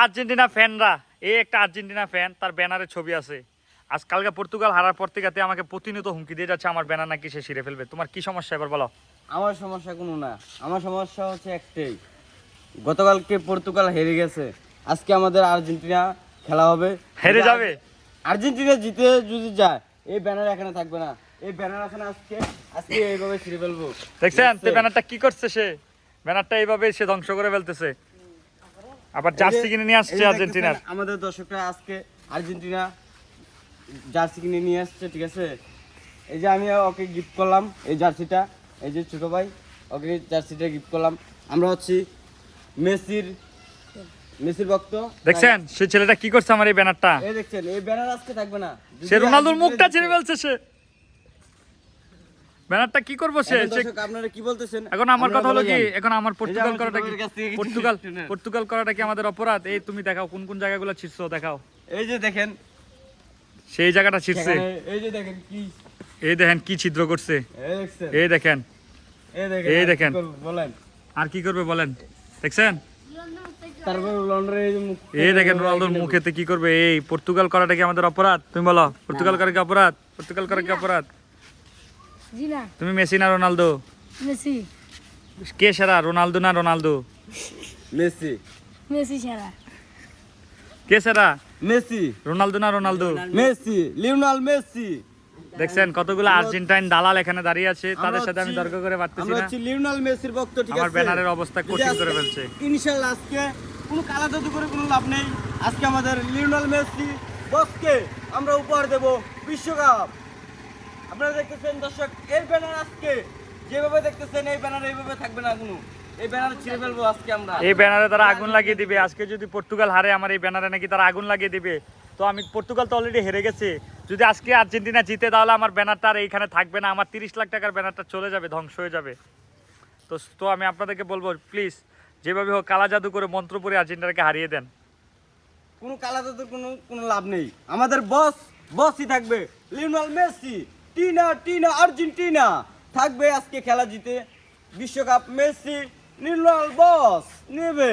Argentina ফ্যানরা, এই একটা Argentina fan, তার ব্যানারে ছবি আছে। আজকালকে পর্তুগাল হারার পর থেকে আমাকে প্রতিনিয়ত হুমকি দিয়ে যাচ্ছে আমার ব্যানার নাকি সে ছিঁড়ে ফেলবে। তোমার কি সমস্যা এবার বলো? আমার সমস্যা কোনো না, আমার সমস্যা হচ্ছে একটাই, গতকালকে পর্তুগাল হেরে গেছে, আজকে আমাদের আর্জেন্টিনা খেলা হবে, হেরে যাবে। আর্জেন্টিনা জিতে যদি যায় এই ব্যানার এখানে থাকবে না, এই ব্যানার এখানে আজকে আজকে এইভাবে ছিঁড়ে ফেলবো। দেখছেন তো ব্যানারটা কি করছে সে? ব্যানারটা এইভাবে সে ধ্বংস করে ফেলতেছে। আবার জার্সি কিনে নিয়ে আসছে আর্জেন্টিনার। আমাদের দর্শকরা আজকে আর্জেন্টিনা জার্সি কিনে নিয়ে আসছে, ঠিক আছে। এই যে আমি ওকে গিফট করলাম এই জার্সিটা, এই যে ছোট ভাই ওকে জার্সিটা গিফট করলাম। আমরা হচ্ছি মেসির ভক্ত। দেখছেন সে ছেলেটা কি করছে আমার এই ব্যানারটা? এই দেখছেন এই ব্যানার আজকে থাকবে না, সে রোনালদোর মুখটা ছিঁড়ে ফেলছে সে। ব্যানারটা কি করবো সে? আপনারা কি বলতেছেন? এখন আমার কথা হলো কি, এখন আমার পর্তুগাল করাটা কি, পর্তুগাল করাটা কি আমাদের অপরাধ? এই তুমি দেখাও কোন কোন জায়গাগুলো ছিঁড়ছো, দেখাও। এই যে দেখেন সেই জায়গাটা ছিঁড়ছে। এই যে দেখেন কি, এই দেখেন কি ছিদ্র করছে। এই দেখছেন, এই দেখেন, এই দেখেন। বলেন আর কি করবে বলেন? দেখছেন? তারপর রোনালদোর এই যে মুখ, এই দেখেন রোনালদোর মুখেতে কি করবে। এই পর্তুগাল করাটা কি আমাদের অপরাধ? তুমি বলো, পর্তুগাল করা কি অপরাধ? পর্তুগাল করা কি অপরাধ? জি না, তুমি মেসি না রোনালদো? মেসি। কে সেরা, রোনালদো না রোনালদো? মেসি, মেসি সেরা। কে সেরা, মেসি, রোনালদো না রোনালদো? Messi, Lionel Messi. দেখছেন কতগুলো আর্জেন্টাইন দালাল এখানে দাঁড়িয়ে আছে, তাদের সাথে আমি তর্ক করে পারতেছি আমরা না। হচ্ছি লিওনেল মেসির ভক্ত, ঠিক আছে। আমার ব্যানারের অবস্থা কঠিন করে ফেলছে। ইনশাআল্লাহ আজকে কোনো কালা জাদু করে কোনো লাভ নেই। আজকে আমাদের লিওনেল মেসি বসকে আমরা উপহার দেব বিশ্বকাপ। আপনারা দেখতেছেন দর্শক, এই ব্যানার আজকে যেভাবে দেখতেছেন এই ব্যানার এইভাবে থাকবে না, কোনো এই ব্যানার ছিঁড়ে ফেলবো আজকে আমরা। এই ব্যানারে তারা আগুন লাগিয়ে দিবে। আজকে যদি পর্তুগাল হারে আমার এই ব্যানারে নাকি তারা আগুন লাগিয়ে দিবে। তো আমি, পর্তুগাল তো অলরেডি হেরে গেছে, যদি আজকে আর্জেন্টিনা জিতে তাহলে আমার ব্যানারটা আর এইখানে থাকবে না, আমার 30 লাখ টাকার ব্যানারটা চলে যাবে, ধ্বংস হয়ে যাবে। তো আমি আপনাদেরকে বলবো প্লিজ যেভাবে হোক কালা জাদু করে মন্ত্র পড়ে আর্জেন্টিনাকে হারিয়ে দেন। কোনো কালা জাদুর কোনো লাভ নেই, আমাদের বসই থাকবে লিওনেল মেসি। টিনা আর্জেন্টিনা থাকবে আজকে খেলা জিতে বিশ্বকাপ। মেসি লিওনেল বস নেবে।